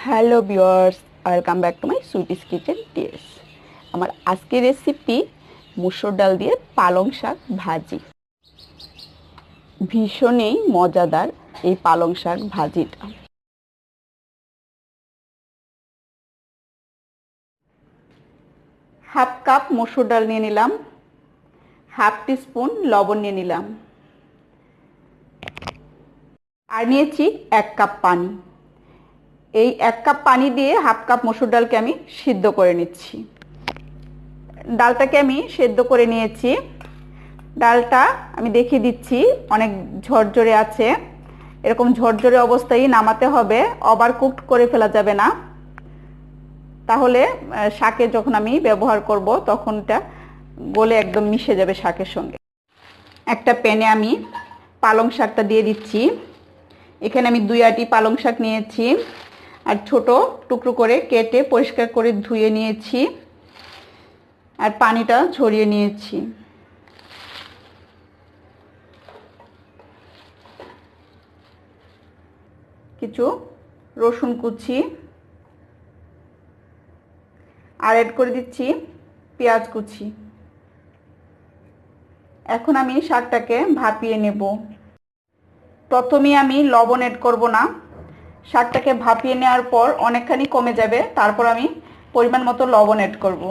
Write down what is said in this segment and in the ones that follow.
Hello viewers, welcome back to my sweeties kitchen tips. আমার আজকের recipe মুসুর ডাল দিয়ে পালং শাক ভাজি। ভীষণই মজাদার এই পালং শাক ভাজিটা। হাফ কাপ মুসুর ডাল নিয়ে নিলাম, হাফ টিস্পুন লবণ নিয়ে নিলাম, আর নিয়েছি 1 কাপ পানি। এই 1 কাপ পানি দিয়ে হাফ কাপ মসুর ডালকে আমি সিদ্ধ করে নিচ্ছি। ডালটাকে আমি সেদ্ধ করে নিয়েছি। ডালটা আমি দেখিয়ে দিচ্ছি, অনেক ঝরঝরে আছে। এরকম ঝরঝরে অবস্থায় নামাতে হবে, ওভার কুকড করে ফেলা যাবে না, তাহলে শাকে যখন আমি ব্যবহার করব তখন এটা গলে একদম মিশে যাবে শাকের সঙ্গে। একটা প্যানে আমি পালং শাকটা দিয়ে দিচ্ছি। এখানে আমি 2 আটি পালং শাক নিয়েছি আর ছোট টুকরো করে কেটে পরিষ্কার করে ধুয়ে নিয়েছি আর পানিটা ঝরিয়ে নিয়েছি। কিছু রসুন কুচি আর অ্যাড করে দিচ্ছি পেঁয়াজ কুচি। এখন আমি শাকটাকে ভাপিয়ে নেব। প্রথমে আমি লবণ অ্যাড করব না, শাকটাকে ভাপিয়ে নেওয়ার পর অনেকখানি কমে যাবে, তারপর আমি পরিমাণ মতো লবণ অ্যাড করব।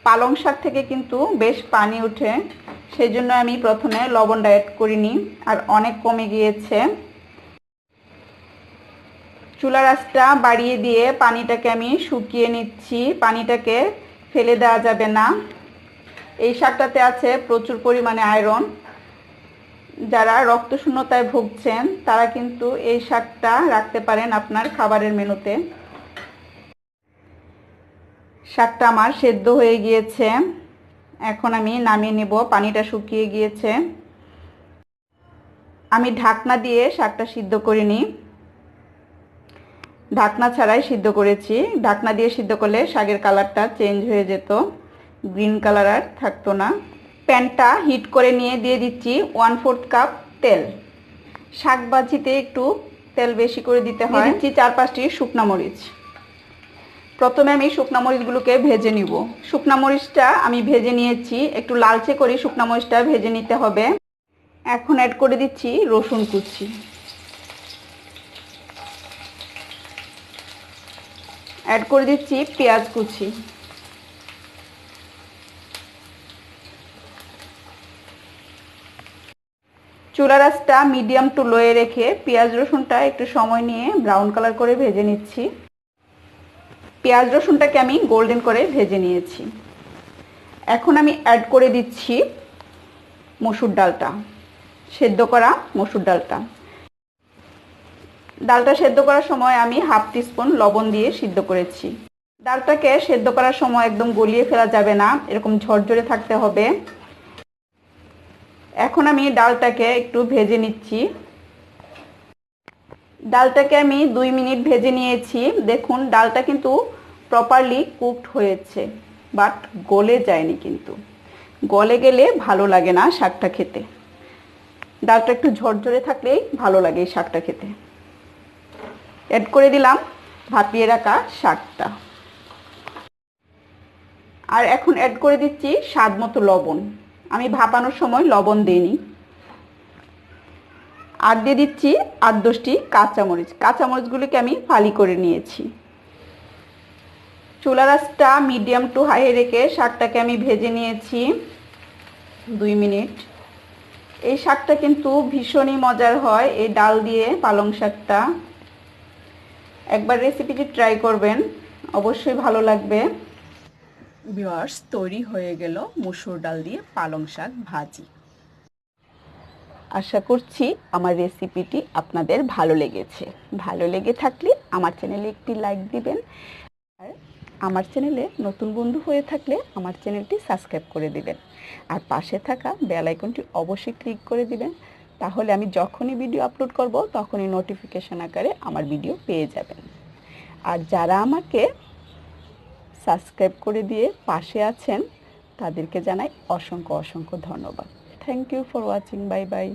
পালং শাক থেকে কিন্তু বেশ পানি ওঠে, সেই জন্য আমি প্রথমে লবণটা অ্যাড করিনি, আর অনেক কমে গিয়েছে। চুলার আঁচটা বাড়িয়ে দিয়ে পানিটাকে আমি শুকিয়ে নিচ্ছি। পানিটাকে ফেলে দেওয়া যাবে না। এই শাকটাতে আছে প্রচুর পরিমাণে আয়রন। যারা রক্তশূন্যতায় ভুগছেন তারা কিন্তু এই শাকটা রাখতে পারেন আপনার খাবারের মেনুতে। শাকটা আমার সেদ্ধ হয়ে গিয়েছে, এখন আমি নামিয়ে নেব। পানিটা শুকিয়ে গিয়েছে। আমি ঢাকনা দিয়ে শাকটা সিদ্ধ করিনি, ঢাকনা ছাড়াই সিদ্ধ করেছি। ঢাকনা দিয়ে সিদ্ধ করলে শাকের কালারটা চেঞ্জ হয়ে যেত, গ্রিন কালার আর থাকতো না। প্যানটা হিট করে নিয়ে দিয়ে দিচ্ছি 1/4 কাপ তেল। শাক ভাজিতে একটু তেল বেশি করে দিতে হয়। দিচ্ছি 4-5টি শুকনা মরিচ। প্রথমে আমি শুকনা মরিচগুলোকে ভেজে নিব। শুকনা মরিচটা আমি ভেজে নিয়েছি, একটু লালচে করে শুকনা মরিচটা ভেজে নিতে হবে। এখন অ্যাড করে দিচ্ছি রসুন কুচি, অ্যাড করে দিচ্ছি পেঁয়াজ কুচি। চুলার আঁচটা মিডিয়াম টু লোয়ে রেখে পেঁয়াজ রসুনটা একটু সময় নিয়ে ব্রাউন কালার করে ভেজে নিচ্ছি। পেঁয়াজ রসুনটাকে আমি গোল্ডেন করে ভেজে নিয়েছি। এখন আমি অ্যাড করে দিচ্ছি মসুর ডালটা, সেদ্ধ করা মসুর ডালটা। ডালটা সেদ্ধ করার সময় আমি হাফ টিস্পুন লবণ দিয়ে সিদ্ধ করেছি। ডালটাকে সেদ্ধ করার সময় একদম গলিয়ে ফেলা যাবে না, এরকম ঝরঝরে থাকতে হবে। এখন আমি ডালটাকে একটু ভেজে নিচ্ছি। ডালটাকে আমি 2 মিনিট ভেজে নিয়েছি। দেখুন ডালটা কিন্তু প্রপারলি কুকড হয়েছে, বাট গলে যায়নি। কিন্তু গলে গেলে ভালো লাগে না শাকটা খেতে। ডালটা একটু ঝরঝরে থাকলেই ভালো লাগে এই শাকটা খেতে। অ্যাড করে দিলাম ভাপিয়ে রাখা শাকটা, আর এখন অ্যাড করে দিচ্ছি স্বাদ মতো লবণ। আমি ভাপানোর সময় লবণ দিইনি। আর দিয়ে দিচ্ছি 8-10টি কাঁচামরিচ। কাঁচামরিচগুলিকে আমি ফালি করে নিয়েছি। চুলার আঁচটা মিডিয়াম টু হাই রেখে শাকটাকে আমি ভেজে নিয়েছি 2 মিনিট। এই শাকটা কিন্তু ভীষণই মজার হয়, এই ডাল দিয়ে পালং শাকটা। একবার রেসিপিটি ট্রাই করবেন, অবশ্যই ভালো লাগবে। ভিউয়ার্স, তৈরি হয়ে গেল মুসুর ডাল দিয়ে পালং শাক ভাজি। আশা করছি আমার রেসিপিটি আপনাদের ভালো লেগেছে। ভালো লেগে থাকলে আমার চ্যানেলে একটি লাইক দিবেন, আর আমার চ্যানেলে নতুন বন্ধু হয়ে থাকলে আমার চ্যানেলটি সাবস্ক্রাইব করে দিবেন, আর পাশে থাকা বেল আইকনটি অবশ্যই ক্লিক করে দিবেন। তাহলে আমি যখনই ভিডিও আপলোড করব তখনই নোটিফিকেশন আকারে আমার ভিডিও পেয়ে যাবেন। আর যারা আমাকে সাবস্ক্রাইব করে দিয়ে পাশে আছেন তাদেরকে জানাই অসংখ্য অসংখ্য ধন্যবাদ। Thank you for watching. Bye by.